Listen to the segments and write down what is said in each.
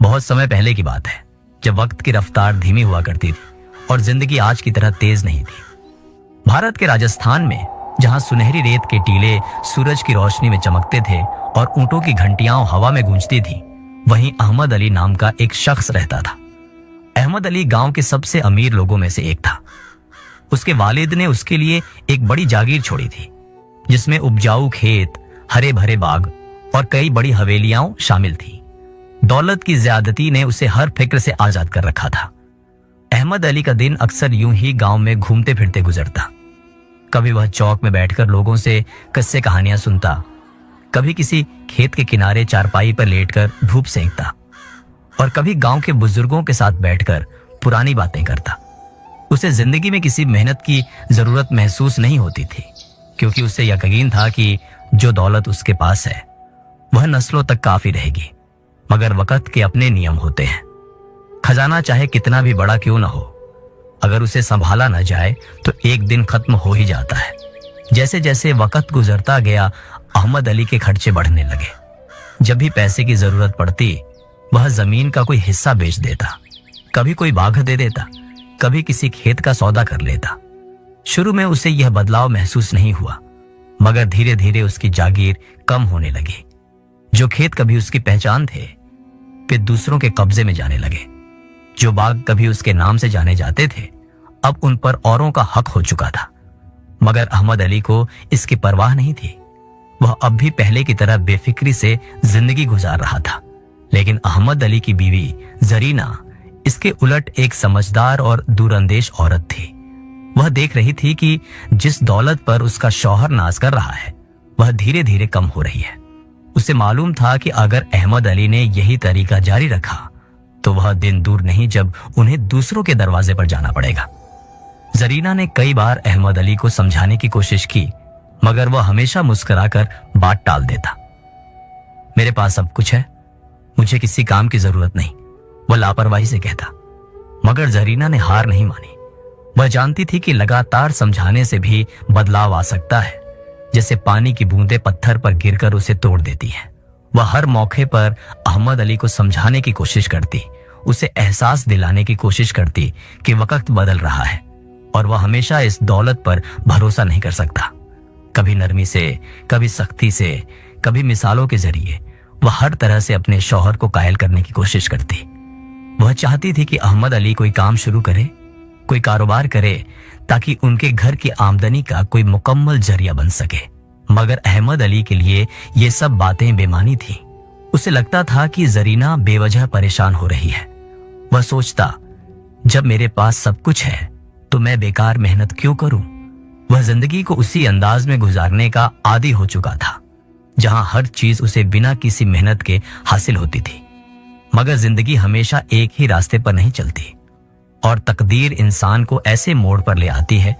बहुत समय पहले की बात है, जब वक्त की रफ्तार धीमी हुआ करती थी और जिंदगी आज की तरह तेज नहीं थी। भारत के राजस्थान में, जहां सुनहरी रेत के टीले सूरज की रोशनी में चमकते थे और ऊंटों की घंटियां हवा में गूंजती थी, वहीं अहमद अली नाम का एक शख्स रहता था। अहमद अली गांव के सबसे अमीर लोगों में से एक था। उसके वालिद ने उसके लिए एक बड़ी जागीर छोड़ी थी, जिसमें उपजाऊ खेत, हरे भरे बाग और कई बड़ी हवेलियां शामिल थी। दौलत की ज्यादती ने उसे हर फिक्र से आजाद कर रखा था। अहमद अली का दिन अक्सर यूं ही गांव में घूमते फिरते गुजरता। कभी वह चौक में बैठकर लोगों से किस्से कहानियां सुनता, कभी किसी खेत के किनारे चारपाई पर लेटकर धूप सेंकता और कभी गांव के बुजुर्गों के साथ बैठकर पुरानी बातें करता। उसे जिंदगी में किसी मेहनत की जरूरत महसूस नहीं होती थी, क्योंकि उसे यकीन था कि जो दौलत उसके पास है वह नस्लों तक काफी रहेगी। मगर वक्त के अपने नियम होते हैं। खजाना चाहे कितना भी बड़ा क्यों न हो, अगर उसे संभाला न जाए तो एक दिन खत्म हो ही जाता है। जैसे जैसे वक्त गुजरता गया, अहमद अली के खर्चे बढ़ने लगे। जब भी पैसे की जरूरत पड़ती, वह जमीन का कोई हिस्सा बेच देता, कभी कोई बाग दे देता, कभी किसी खेत का सौदा कर लेता। शुरू में उसे यह बदलाव महसूस नहीं हुआ, मगर धीरे धीरे उसकी जागीर कम होने लगी। जो खेत कभी उसकी पहचान थे, फिर दूसरों के कब्जे में जाने लगे। जो बाग कभी उसके नाम से जाने जाते थे, अब उन पर औरों का हक हो चुका था। मगर अहमद अली को इसकी परवाह नहीं थी। वह अब भी पहले की तरह बेफिक्री से जिंदगी गुजार रहा था। लेकिन अहमद अली की बीवी जरीना इसके उलट एक समझदार और दूरंदेश औरत थी। वह देख रही थी कि जिस दौलत पर उसका शौहर नाज कर रहा है, वह धीरे धीरे कम हो रही है। उसे मालूम था कि अगर अहमद अली ने यही तरीका जारी रखा तो वह दिन दूर नहीं जब उन्हें दूसरों के दरवाजे पर जाना पड़ेगा। जरीना ने कई बार अहमद अली को समझाने की कोशिश की, मगर वह हमेशा मुस्कुराकर बात टाल देता। मेरे पास सब कुछ है, मुझे किसी काम की जरूरत नहीं, वह लापरवाही से कहता। मगर जरीना ने हार नहीं मानी। वह जानती थी कि लगातार समझाने से भी बदलाव आ सकता है। जैसे पानी की बूंदें पत्थर पर गिरकर उसे तोड़ देती हैं। वह हर मौके पर अहमद अली को समझाने की कोशिश करती, उसे एहसास दिलाने की कोशिश करती कि वक्त बदल रहा है और वह हमेशा इस दौलत पर भरोसा नहीं कर सकता। कभी नरमी से, कभी सख्ती से, कभी मिसालों के जरिए वह हर तरह से अपने शौहर को कायल करने की कोशिश करती। वह चाहती थी कि अहमद अली कोई काम शुरू करे, कोई कारोबार करे, ताकि उनके घर की आमदनी का कोई मुकम्मल जरिया बन सके। मगर अहमद अली के लिए ये सब बातें बेमानी थी। उसे लगता था कि जरीना बेवजह परेशान हो रही है। वह सोचता, जब मेरे पास सब कुछ है तो मैं बेकार मेहनत क्यों करूं? वह जिंदगी को उसी अंदाज में गुजारने का आदी हो चुका था, जहां हर चीज उसे बिना किसी मेहनत के हासिल होती थी। मगर जिंदगी हमेशा एक ही रास्ते पर नहीं चलती और तकदीर इंसान को ऐसे मोड़ पर ले आती है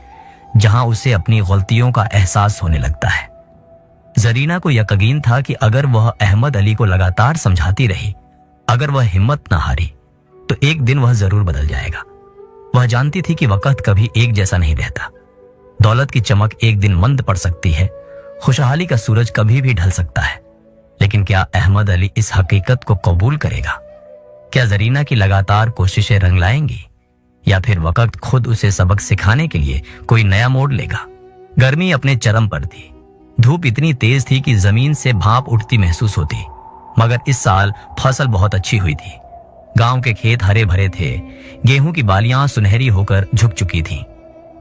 जहां उसे अपनी गलतियों का एहसास होने लगता है। जरीना को यकीन था कि अगर वह अहमद अली को लगातार समझाती रही, अगर वह हिम्मत न हारी, तो एक दिन वह जरूर बदल जाएगा। वह जानती थी कि वक्त कभी एक जैसा नहीं रहता। दौलत की चमक एक दिन मंद पड़ सकती है, खुशहाली का सूरज कभी भी ढल सकता है। लेकिन क्या अहमद अली इस हकीकत को कबूल करेगा? क्या जरीना की लगातार कोशिशें रंग लाएंगी, या फिर वक्त खुद उसे सबक सिखाने के लिए कोई नया मोड़ लेगा? गर्मी अपने चरम पर थी। धूप इतनी तेज थी कि जमीन से भाप उठती महसूस होती। मगर इस साल फसल बहुत अच्छी हुई थी। गांव के खेत हरे भरे थे, गेहूं की बालियां सुनहरी होकर झुक चुकी थीं,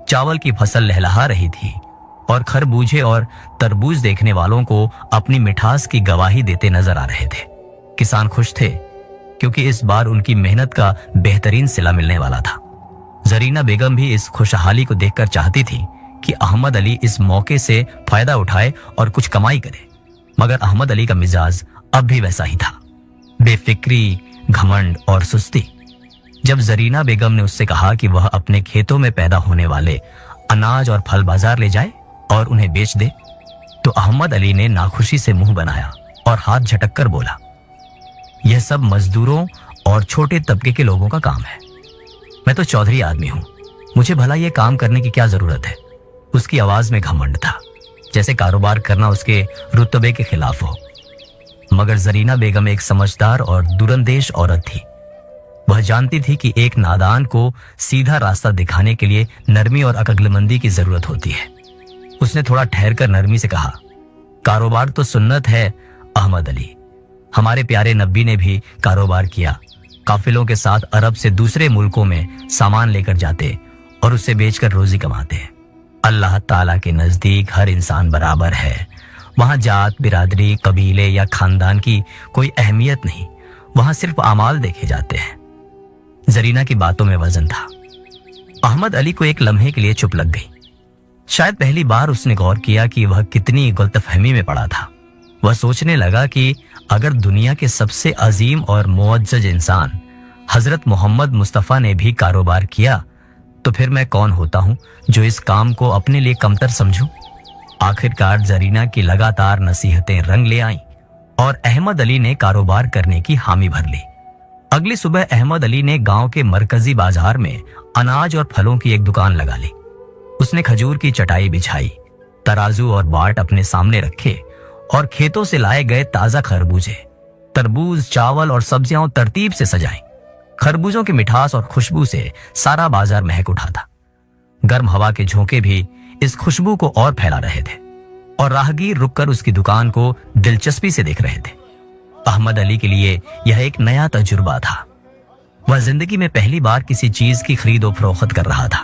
चावल की फसल लहलहा रही थी और खरबूजे और तरबूज देखने वालों को अपनी मिठास की गवाही देते नजर आ रहे थे। किसान खुश थे, क्योंकि इस बार उनकी मेहनत का बेहतरीन सिला मिलने वाला था। जरीना बेगम भी इस खुशहाली को देखकर चाहती थी कि अहमद अली इस मौके से फायदा उठाए और कुछ कमाई करे। मगर अहमद अली का मिजाज अब भी वैसा ही था, बेफिक्री, घमंड और सुस्ती। जब जरीना बेगम ने उससे कहा कि वह अपने खेतों में पैदा होने वाले अनाज और फल बाजार ले जाए और उन्हें बेच दे, तो अहमद अली ने नाखुशी से मुंह बनाया और हाथ झटक कर बोला, यह सब मजदूरों और छोटे तबके के लोगों का काम है। मैं तो चौधरी आदमी हूं, मुझे भला यह काम करने की क्या जरूरत है? उसकी आवाज में घमंड था, जैसे कारोबार करना उसके रुतबे के खिलाफ हो। मगर जरीना बेगम एक समझदार और दूरंदेश औरत थी। वह जानती थी कि एक नादान को सीधा रास्ता दिखाने के लिए नरमी और अक्लमंदी की जरूरत होती है। उसने थोड़ा ठहरकर नरमी से कहा, कारोबार तो सुन्नत है अहमद अली। हमारे प्यारे नबी ने भी कारोबार किया, काफिलों के साथ अरब से दूसरे मुल्कों में सामान लेकर जाते और उससे बेचकर रोजी कमाते। अल्लाह ताला के नजदीक हर इंसान बराबर है। वहां जात, बिरादरी, कबीले या खानदान की कोई अहमियत नहीं, वहां सिर्फ अमाल देखे जाते हैं। जरीना की बातों में वजन था। अहमद अली को एक लम्हे के लिए चुप लग गई। शायद पहली बार उसने गौर किया कि वह कितनी गलतफहमी में पड़ा था। वह सोचने लगा कि अगर दुनिया के सबसे अजीम और मुअज्जज इंसान हजरत मोहम्मद मुस्तफ़ा ने भी कारोबार किया तो फिर मैं कौन होता हूं जो इस काम को अपने लिए कमतर समझूं। आखिरकार जरीना की लगातार नसीहतें रंग ले आईं और अहमद अली ने कारोबार करने की हामी भर ली। अगली सुबह अहमद अली ने गांव के मरकजी बाजार में अनाज और फलों की एक दुकान लगा ली। उसने खजूर की चटाई बिछाई, तराजू और बाट अपने सामने रखे और खेतों से लाए गए ताजा खरबूजे, तरबूज, चावल और सब्जियां तरतीब से सजाई। खरबूजों की मिठास और खुशबू से सारा बाजार महक उठा था। गर्म हवा के झोंके भी इस खुशबू को और फैला रहे थे और राहगीर रुककर उसकी दुकान को दिलचस्पी से देख रहे थे। अहमद अली के लिए यह एक नया तजुर्बा था। वह जिंदगी में पहली बार किसी चीज की खरीदो फरोख्त कर रहा था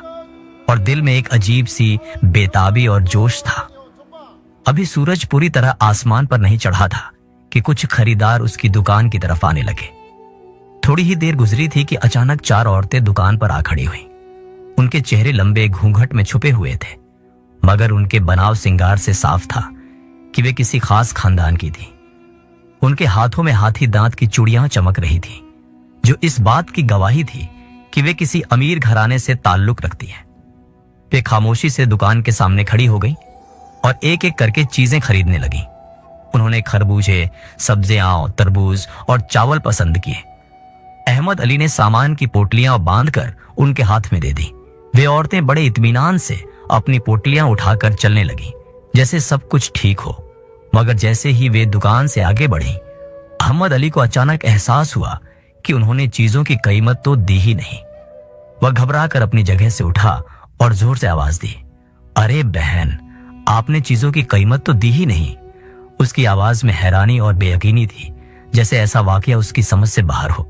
और दिल में एक अजीब सी बेताबी और जोश था। अभी सूरज पूरी तरह आसमान पर नहीं चढ़ा था कि कुछ खरीदार उसकी दुकान की तरफ आने लगे। थोड़ी ही देर गुजरी थी कि अचानक 4 औरतें दुकान पर आ खड़ी हुईं। उनके चेहरे लंबे घूंघट में छुपे हुए थे, मगर उनके बनाव सिंगार से साफ था कि वे किसी खास खानदान की थीं। उनके हाथों में हाथी दांत की चूड़ियां चमक रही थीं, जो इस बात की गवाही थी कि वे किसी अमीर घराने से ताल्लुक रखती हैं। वे खामोशी से दुकान के सामने खड़ी हो गई और एक एक करके चीजें खरीदने लगी। उन्होंने खरबूजे, सब्जियां, तरबूज और चावल पसंद किए। अहमद अली ने सामान की पोटलियां बांधकर उनके हाथ में दे दी। वे औरतें बड़े इत्मीनान से अपनी पोटलियां उठाकर चलने लगी, जैसे सब कुछ ठीक हो। मगर जैसे ही वे दुकान से आगे बढ़ी, अहमद अली को अचानक एहसास हुआ कि उन्होंने चीजों की कीमत तो दी ही नहीं। वह घबराकर अपनी जगह से उठा और जोर से आवाज दी, अरे बहन, आपने चीजों की कीमत तो दी ही नहीं। उसकी आवाज में हैरानी और बेयकीनी थी, जैसे ऐसा वाकया उसकी समझ से बाहर हो।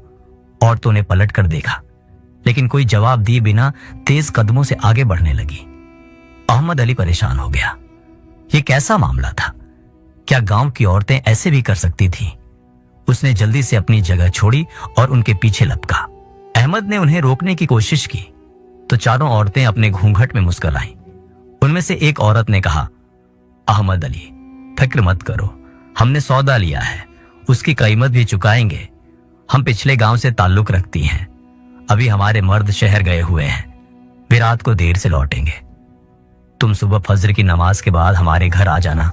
औरतों ने पलट कर देखा, लेकिन कोई जवाब दिए बिना तेज कदमों से आगे बढ़ने लगी। अहमद अली परेशान हो गया। यह कैसा मामला था? क्या गांव की औरतें ऐसे भी कर सकती थीं? उसने जल्दी से अपनी जगह छोड़ी और उनके पीछे लपका। अहमद ने उन्हें रोकने की कोशिश की तो चारों औरतें अपने घूंघट में मुस्कुराईं। उनमें से एक औरत ने कहा, अहमद अली, फिक्र मत करो, हमने सौदा लिया है, उसकी कीमत भी चुकाएंगे। हम पिछले गांव से ताल्लुक रखती हैं। अभी हमारे मर्द शहर गए हुए हैं, वे रात को देर से लौटेंगे। तुम सुबह फजर की नमाज के बाद हमारे घर आ जाना,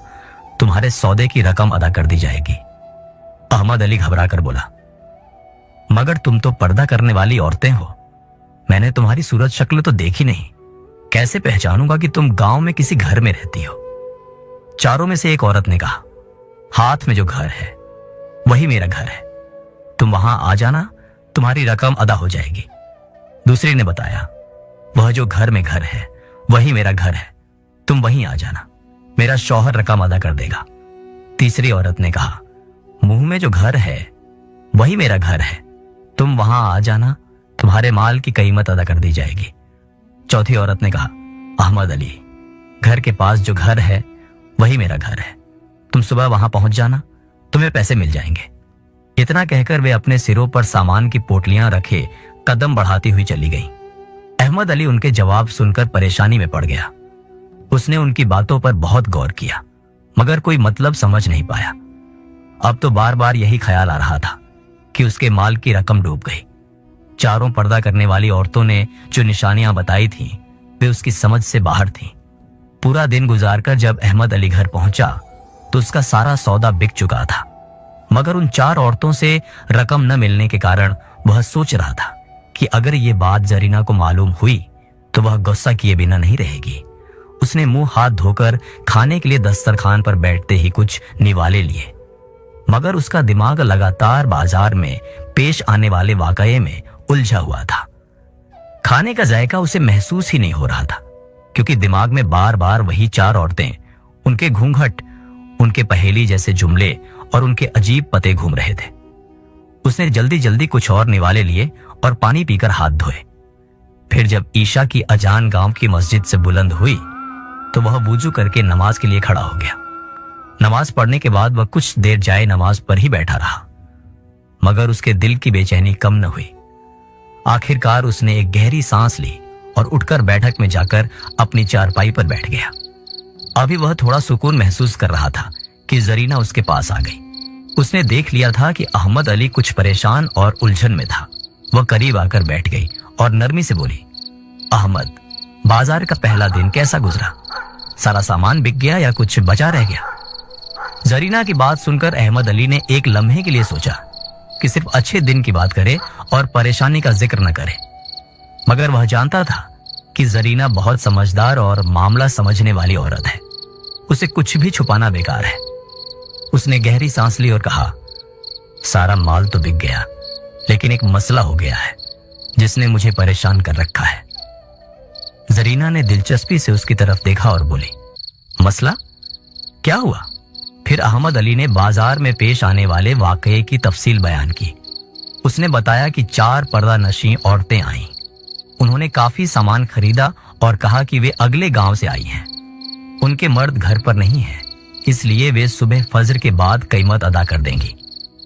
तुम्हारे सौदे की रकम अदा कर दी जाएगी। अहमद अली घबरा कर बोला, मगर तुम तो पर्दा करने वाली औरतें हो, मैंने तुम्हारी सूरत शक्ल तो देखी नहीं, कैसे पहचानूंगा कि तुम गांव में किसी घर में रहती हो? चारों में से एक औरत ने कहा, हाथ में जो घर है वही मेरा घर है, तुम वहां आ जाना, तुम्हारी रकम अदा हो जाएगी। दूसरी ने बताया, वह जो घर में घर है वही मेरा घर है, तुम वहीं आ जाना, मेरा शौहर रकम अदा कर देगा। तीसरी औरत ने कहा, मुंह में जो घर है वही मेरा घर है, तुम वहां आ जाना, तुम्हारे माल की कीमत अदा कर दी जाएगी। चौथी औरत ने कहा, अहमद अली, घर के पास जो घर है वही मेरा घर है, तुम सुबह वहां पहुंच जाना, तुम्हें पैसे मिल जाएंगे। इतना कहकर वे अपने सिरों पर सामान की पोटलियां रखे कदम बढ़ाती हुई चली गईं। अहमद अली उनके जवाब सुनकर परेशानी में पड़ गया। उसने उनकी बातों पर बहुत गौर किया, मगर कोई मतलब समझ नहीं पाया। अब तो बार बार यही ख्याल आ रहा था कि उसके माल की रकम डूब गई। चारों पर्दा करने वाली औरतों ने जो निशानियां बताई थीं, वे उसकी समझ से बाहर थीं। पूरा दिन गुजारकर जब अहमद अली घर पहुंचा तो उसका सारा सौदा बिक चुका था, मगर उन 4 औरतों से रकम न मिलने के कारण वह सोच रहा था कि अगर ये बात जरीना को मालूम हुई तो वह गुस्सा किए बिना नहीं रहेगी। उसने मुंह हाथ धोकर खाने के लिए दस्तरखान पर बैठते ही कुछ निवाले लिए। मगर उसका दिमाग लगातार बाजार में पेश आने वाले वाकये में उलझा हुआ था। खाने का जायका उसे महसूस ही नहीं हो रहा था, क्योंकि दिमाग में बार बार वही 4 औरतें, उनके घूंघट, उनके पहेली जैसे जुमले और उनके अजीब पते घूम रहे थे। उसने जल्दी जल्दी कुछ और निवाले लिए और पानी पीकर हाथ धोए। फिर जब ईशा की अजान गांव की मस्जिद से बुलंद हुई तो वह वुजू करके नमाज के लिए खड़ा हो गया। नमाज पढ़ने के बाद वह कुछ देर जाए नमाज पर ही बैठा रहा, मगर उसके दिल की बेचैनी कम न हुई। आखिरकार उसने एक गहरी सांस ली और उठकर बैठक में जाकर अपनी चारपाई पर बैठ गया। अभी वह थोड़ा सुकून महसूस कर रहा था कि जरीना उसके पास आ गई। उसने देख लिया था कि अहमद अली कुछ परेशान और उलझन में था। वह करीब आकर बैठ गई और नरमी से बोली, अहमद, बाजार का पहला दिन कैसा गुजरा? सारा सामान बिक गया या कुछ बचा रह गया? जरीना की बात सुनकर अहमद अली ने एक लम्हे के लिए सोचा कि सिर्फ अच्छे दिन की बात करे और परेशानी का जिक्र न करे, मगर वह जानता था कि जरीना बहुत समझदार और मामला समझने वाली औरत है। उसे कुछ भी छुपाना बेकार है। उसने गहरी सांस ली और कहा, सारा माल तो बिक गया, लेकिन एक मसला हो गया है जिसने मुझे परेशान कर रखा है। जरीना ने दिलचस्पी से उसकी तरफ देखा और बोली, मसला क्या हुआ? फिर अहमद अली ने बाजार में पेश आने वाले वाकये की तफसील बयान की। उसने बताया कि 4 पर्दा नशी औरतें आईं। उन्होंने काफी सामान खरीदा और कहा कि वे अगले गांव से आई हैं। उनके मर्द घर पर नहीं हैं, इसलिए वे सुबह फजर के बाद कीमत अदा कर देंगी।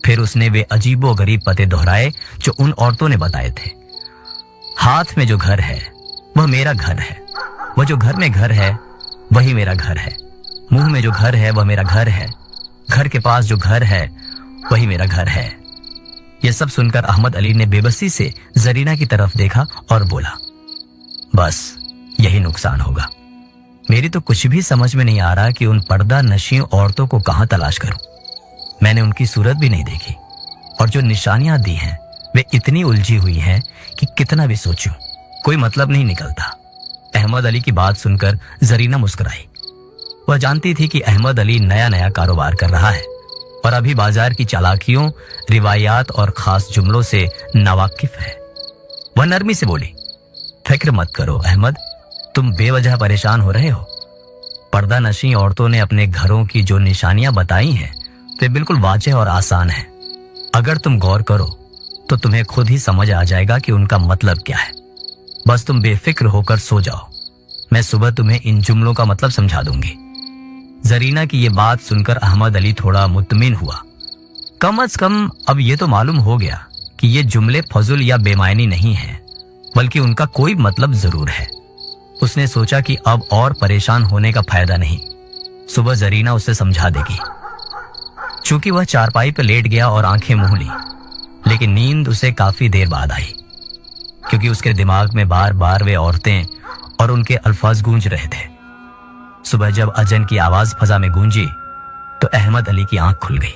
फिर उसने वे अजीबो गरीब पते दोहराए जो उन औरतों ने बताए थे। हाथ में जो घर है वह मेरा घर है, वह जो घर में घर है वही मेरा घर है, मुंह में जो घर है वह मेरा घर है, घर के पास जो घर है वही मेरा घर है। यह सब सुनकर अहमद अली ने बेबसी से जरीना की तरफ देखा और बोला, बस यही नुकसान होगा। मेरी तो कुछ भी समझ में नहीं आ रहा कि उन पर्दा नशी औरतों को कहां तलाश करूं। मैंने उनकी सूरत भी नहीं देखी और जो निशानियां दी हैं वे इतनी उलझी हुई हैं कि कितना भी सोचूं कोई मतलब नहीं निकलता। अहमद अली की बात सुनकर जरीना मुस्कुराई। वह जानती थी कि अहमद अली नया नया कारोबार कर रहा है और अभी बाजार की चालाकियों, रिवायात और खास जुमलों से नावाकिफ है। वह नरमी से बोली, फिक्र मत करो अहमद, तुम बेवजह परेशान हो रहे हो। पर्दा नशी औरतों ने अपने घरों की जो निशानियां बताई हैं वे बिल्कुल वाज़ेह और आसान है। अगर तुम गौर करो तो तुम्हें खुद ही समझ आ जाएगा कि उनका मतलब क्या है। बस तुम बेफिक्र होकर सो जाओ, मैं सुबह तुम्हें इन जुमलों का मतलब समझा दूंगी। जरीना की ये बात सुनकर अहमद अली थोड़ा मुतमिन हुआ। कम अज कम अब ये तो मालूम हो गया कि ये जुमले फजुल या बेमायनी नहीं हैं, बल्कि उनका कोई मतलब जरूर है। उसने सोचा कि अब और परेशान होने का फायदा नहीं, सुबह जरीना उसे समझा देगी। चूंकि वह चारपाई पर लेट गया और आंखें मूंद ली, लेकिन नींद उसे काफी देर बाद आई, क्योंकि उसके दिमाग में बार बार वे औरतें और उनके अल्फाज गूंज रहे थे। सुबह जब अजन की आवाज फजा में गूंजी तो अहमद अली की आंख खुल गई।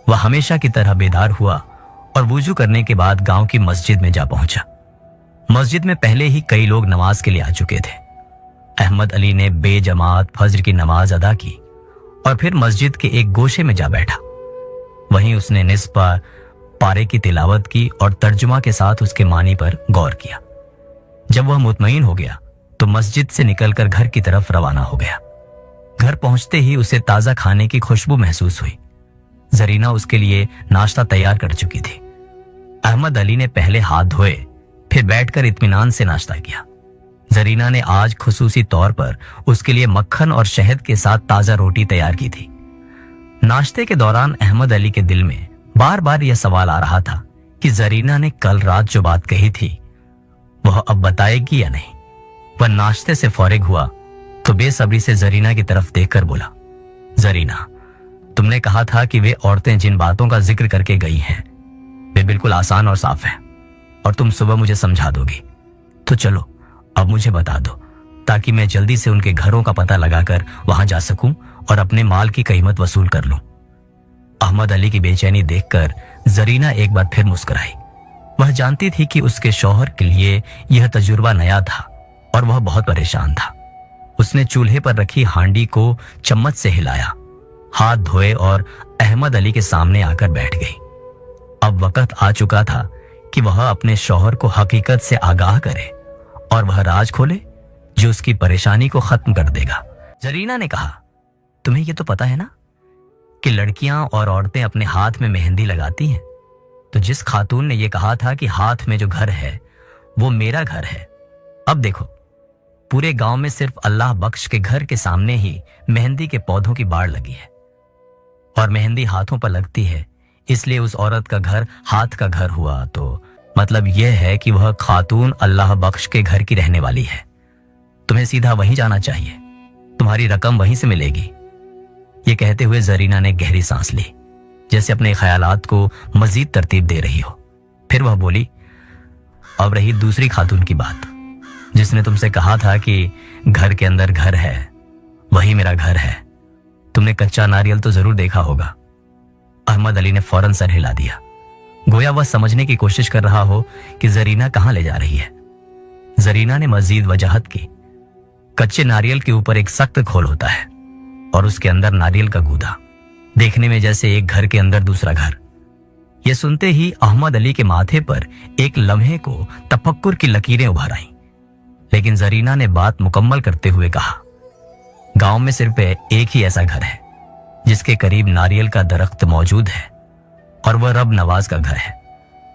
वह हमेशा की तरह बेदार हुआ और वुजू करने के बाद गांव की मस्जिद में जा पहुंचा। मस्जिद में पहले ही कई लोग नमाज के लिए आ चुके थे। अहमद अली ने बेजमात फज्र की नमाज अदा की और फिर मस्जिद के एक गोशे में जा बैठा। वहीं उसने निस्बा पारे की तिलावत की और तर्जुमा के साथ उसके मानी पर गौर किया। जब वह मुतमईन हो गया तो मस्जिद से निकलकर घर की तरफ रवाना हो गया। घर पहुंचते ही उसे ताजा खाने की खुशबू महसूस हुई। जरीना उसके लिए नाश्ता तैयार कर चुकी थी। अहमद अली ने पहले हाथ धोए, फिर बैठकर इत्मीनान से नाश्ता किया। जरीना ने आज खुसूसी तौर पर उसके लिए मक्खन और शहद के साथ ताजा रोटी तैयार की थी। नाश्ते के दौरान अहमद अली के दिल में बार बार यह सवाल आ रहा था कि जरीना ने कल रात जो बात कही थी वह अब बताएगी या नहीं। वह नाश्ते से फौरिग हुआ तो बेसब्री से जरीना की तरफ देखकर बोला, जरीना, तुमने कहा था कि वे औरतें जिन बातों का जिक्र करके गई हैं वे बिल्कुल आसान और साफ हैं और तुम सुबह मुझे समझा दोगी। तो चलो अब मुझे बता दो ताकि मैं जल्दी से उनके घरों का पता लगाकर वहां जा सकूं और अपने माल की कीमत वसूल कर लूं। अहमद अली की बेचैनी देखकर जरीना एक बार फिर मुस्कुराई। वह जानती थी कि उसके शौहर के लिए यह तजुर्बा नया था और वह बहुत परेशान था। उसने चूल्हे पर रखी हांडी को चम्मच से हिलाया, हाथ धोए और अहमद अली के सामने आकर बैठ गई। अब वक्त आ चुका था कि वह अपने शौहर को हकीकत से आगाह करे और वह राज खोले जो उसकी परेशानी को खत्म कर देगा। जरीना ने कहा, तुम्हें यह तो पता है ना कि लड़कियां और औरतें अपने हाथ में मेहंदी लगाती हैं। तो जिस खातून ने यह कहा था कि हाथ में जो घर है वो मेरा घर है, अब देखो पूरे गांव में सिर्फ अल्लाह बख्श के घर के सामने ही मेहंदी के पौधों की बाड़ लगी है। और मेहंदी हाथों पर लगती है, इसलिए उस औरत का घर हाथ का घर हुआ। तो मतलब यह है कि वह खातून अल्लाह बख्श के घर की रहने वाली है। तुम्हें सीधा वहीं जाना चाहिए, तुम्हारी रकम वहीं से मिलेगी। ये कहते हुए जरीना ने गहरी सांस ली, जैसे अपने ख्यालात को मजीद तरतीब दे रही हो। फिर वह बोली, अब रही दूसरी खातून की बात, जिसने तुमसे कहा था कि घर के अंदर घर है, वही मेरा घर है। तुमने कच्चा नारियल तो जरूर देखा होगा। अहमद अली ने फौरन सर हिला दिया, गोया वह समझने की कोशिश कर रहा हो कि जरीना कहां ले जा रही है। जरीना ने मजीद वजाहत की, कच्चे नारियल के ऊपर एक सख्त खोल होता है और उसके अंदर नारियल का गूदा, देखने में जैसे एक घर के अंदर दूसरा घर। यह सुनते ही अहमद अली के माथे पर एक लम्हे को तफक्कुर की लकीरें उभर आईं। लेकिन जरीना ने बात मुकम्मल करते हुए कहा, गांव में सिर्फ एक ही ऐसा घर है जिसके करीब नारियल का दरख्त मौजूद है और वह रब नवाज का घर है।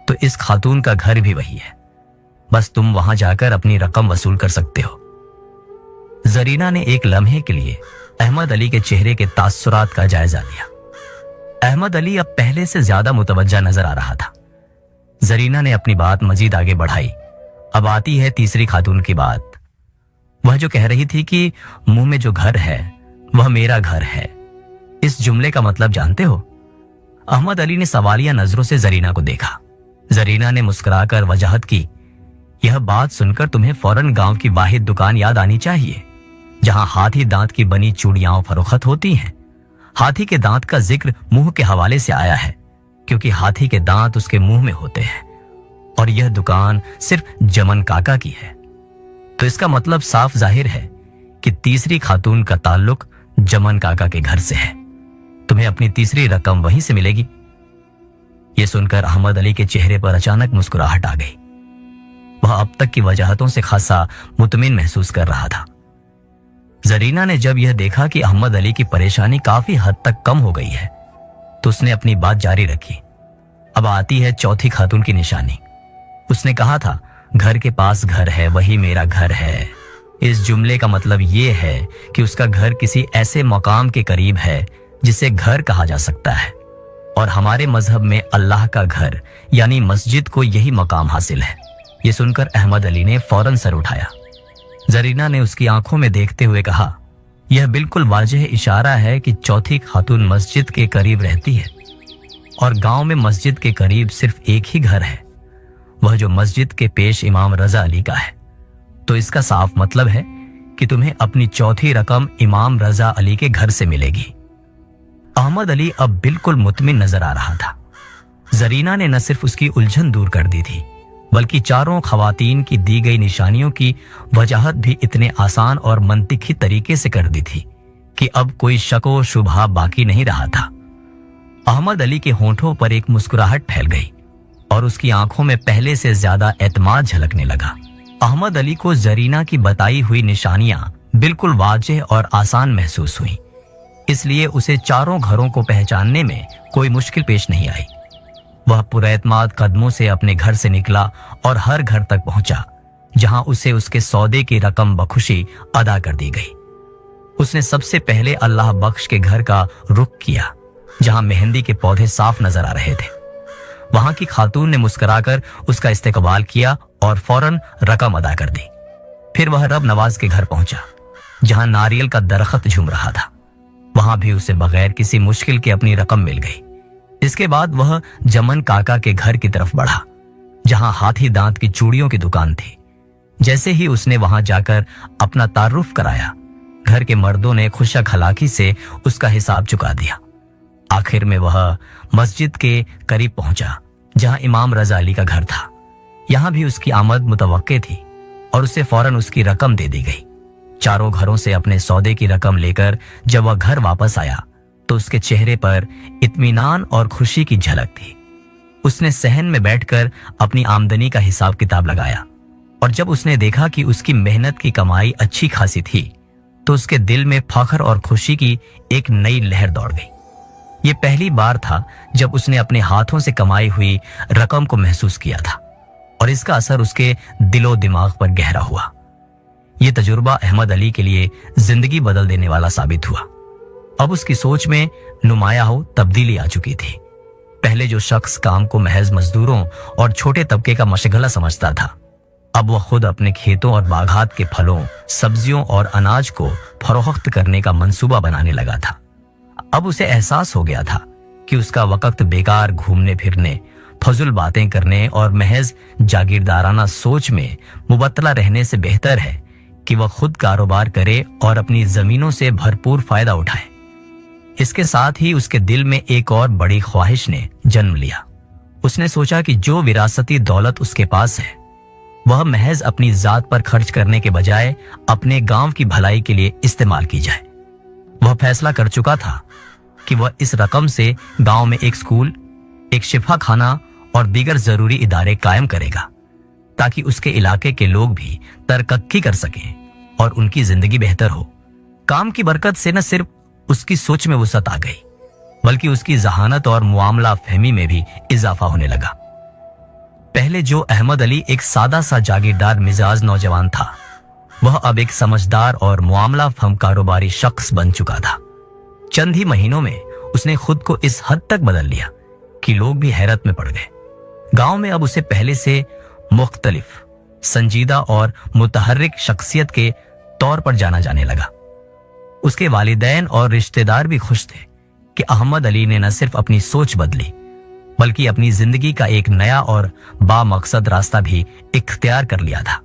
तो इस खातून का घर भी वही है, बस तुम वहां जाकर अपनी रकम वसूल कर सकते हो। जरीना ने एक लम्हे के लिए अहमद अली के चेहरे के तासुरात का जायजा लिया। अहमद अली अब पहले से ज्यादा मुतवज्जा नजर आ रहा था। जरीना ने अपनी बात मजीद आगे बढ़ाई। अब आती है तीसरी खातून की बात। वह जो कह रही थी कि मुंह में जो घर है वह मेरा घर है, इस जुमले का मतलब जानते हो? अहमद अली ने सवालिया नजरों से जरीना को देखा। जरीना ने मुस्कुराकर वजाहत की, यह बात सुनकर तुम्हें फौरन गांव की वाहिद दुकान याद आनी चाहिए जहां हाथी दांत की बनी चूड़ियां फरोख्त होती हैं। हाथी के दांत का जिक्र मुंह के हवाले से आया है क्योंकि हाथी के दांत उसके मुंह में होते हैं और यह दुकान सिर्फ जमन काका की है। तो इसका मतलब साफ जाहिर है कि तीसरी खातून का ताल्लुक जमन काका के घर से है। तुम्हें अपनी तीसरी रकम वहीं से मिलेगी। यह सुनकर अहमद अली के चेहरे पर अचानक मुस्कुराहट आ गई। वह अब तक की वजाहतों से खासा मुतमिन महसूस कर रहा था। जरीना ने जब यह देखा कि अहमद अली की परेशानी काफी हद तक कम हो गई है तो उसने अपनी बात जारी रखी। अब आती है चौथी खातून की निशानी। उसने कहा था, घर के पास घर है, वही मेरा घर है। इस जुमले का मतलब यह है कि उसका घर किसी ऐसे मकाम के करीब है जिसे घर कहा जा सकता है और हमारे मजहब में अल्लाह का घर यानी मस्जिद को यही मकाम हासिल है। यह सुनकर अहमद अली ने फौरन सर उठाया। जरीना ने उसकी आंखों में देखते हुए कहा, यह बिल्कुल वाजह इशारा है कि चौथी खातून मस्जिद के करीब रहती है और गांव में मस्जिद के करीब सिर्फ एक ही घर है, वह जो मस्जिद के पेश इमाम रजा अली का है। तो इसका साफ मतलब है कि तुम्हें अपनी चौथी रकम इमाम रजा अली के घर से मिलेगी। अहमद अली अब बिल्कुल मुतमिन नजर आ रहा था। जरीना ने न सिर्फ उसकी उलझन दूर कर दी थी बल्कि चारों खवातीन की दी गई निशानियों की वजाहत भी इतने आसान और मंतिकी तरीके से कर दी थी कि अब कोई शक व शुबहा बाकी नहीं रहा था। अहमद अली के होंठों पर एक मुस्कुराहट फैल गई और उसकी आंखों में पहले से ज्यादा एतमाद झलकने लगा। अहमद अली को जरीना की बताई हुई निशानियां बिल्कुल वाज़ेह और आसान महसूस हुई, इसलिए उसे चारों घरों को पहचानने में कोई मुश्किल पेश नहीं आई। वह पुरएतमाद कदमों से अपने घर से निकला और हर घर तक पहुंचा जहां उसे उसके सौदे की रकम बखुशी अदा कर दी गई। उसने सबसे पहले अल्लाह बख्श के घर का रुख किया जहां मेहंदी के पौधे साफ नजर आ रहे थे। वहां की खातून ने मुस्कुराकर उसका इस्तकबाल किया और फौरन रकम अदा कर दी। फिर वह रब नवाज के घर पहुंचा जहां नारियल का दरख्त झूम रहा था। वहां भी उसे बगैर किसी मुश्किल के अपनी रकम मिल गई। इसके बाद वह जमन काका के घर की तरफ बढ़ा जहां हाथी दांत की चूड़ियों की दुकान थी। जैसे ही उसने वहां जाकर अपना तारुफ कराया, घर के मर्दों ने खुशक हलाकी से उसका हिसाब चुका दिया। आखिर में वह मस्जिद के करीब पहुंचा जहां इमाम रजा अली का घर था। यहां भी उसकी आमद मुतवक्के थी और उसे फौरन उसकी रकम दे दी गई। चारों घरों से अपने सौदे की रकम लेकर जब वह घर वापस आया तो उसके चेहरे पर इत्मीनान और खुशी की झलक थी। उसने सहन में बैठकर अपनी आमदनी का हिसाब किताब लगाया और जब उसने देखा कि उसकी मेहनत की कमाई अच्छी खासी थी तो उसके दिल में फख्र और खुशी की एक नई लहर दौड़ गई। ये पहली बार था जब उसने अपने हाथों से कमाई हुई रकम को महसूस किया था और इसका असर उसके दिलो दिमाग पर गहरा हुआ। ये तजुर्बा अहमद अली के लिए जिंदगी बदल देने वाला साबित हुआ। अब उसकी सोच में नुमाया तब्दीली आ चुकी थी। पहले जो शख्स काम को महज मजदूरों और छोटे तबके का मशगला समझता था, अब वह खुद अपने खेतों और बागात के फलों, सब्जियों और अनाज को फरोख्त करने का मंसूबा बनाने लगा था। अब उसे एहसास हो गया था कि उसका वक्त बेकार घूमने फिरने, फजुल बातें करने और महज जागीरदाराना सोच में मुबत्तला रहने से बेहतर है कि वह खुद कारोबार करे और अपनी जमीनों से भरपूर फायदा उठाए। इसके साथ ही उसके दिल में एक और बड़ी ख्वाहिश ने जन्म लिया। उसने सोचा कि जो विरासती दौलत उसके पास है वह महज अपनी जात पर खर्च करने के बजाय अपने गांव की भलाई के लिए इस्तेमाल की जाए। वह फैसला कर चुका था कि वह इस रकम से गांव में एक स्कूल, एक शिफा खाना और दीगर जरूरी इदारे कायम करेगा ताकि उसके इलाके के लोग भी तरक्की कर सकें और उनकी जिंदगी बेहतर हो। काम की बरकत से न सिर्फ उसकी सोच में वुसअत आ गई बल्कि उसकी जहानत और मुआमला फहमी में भी इजाफा होने लगा। पहले जो अहमद अली एक सादा सा जागीरदार मिजाज नौजवान था, वह अब एक समझदार और मुआमला फहम कारोबारी शख्स बन चुका था। चंद ही महीनों में उसने खुद को इस हद तक बदल लिया कि लोग भी हैरत में पड़ गए। गांव में अब उसे पहले से मुख्तलिफ, संजीदा और मुतहर्रिक शख्सियत के तौर पर जाना जाने लगा। उसके वालिदैन और रिश्तेदार भी खुश थे कि अहमद अली ने न सिर्फ अपनी सोच बदली बल्कि अपनी जिंदगी का एक नया और बामकसद रास्ता भी इख्तियार कर लिया था।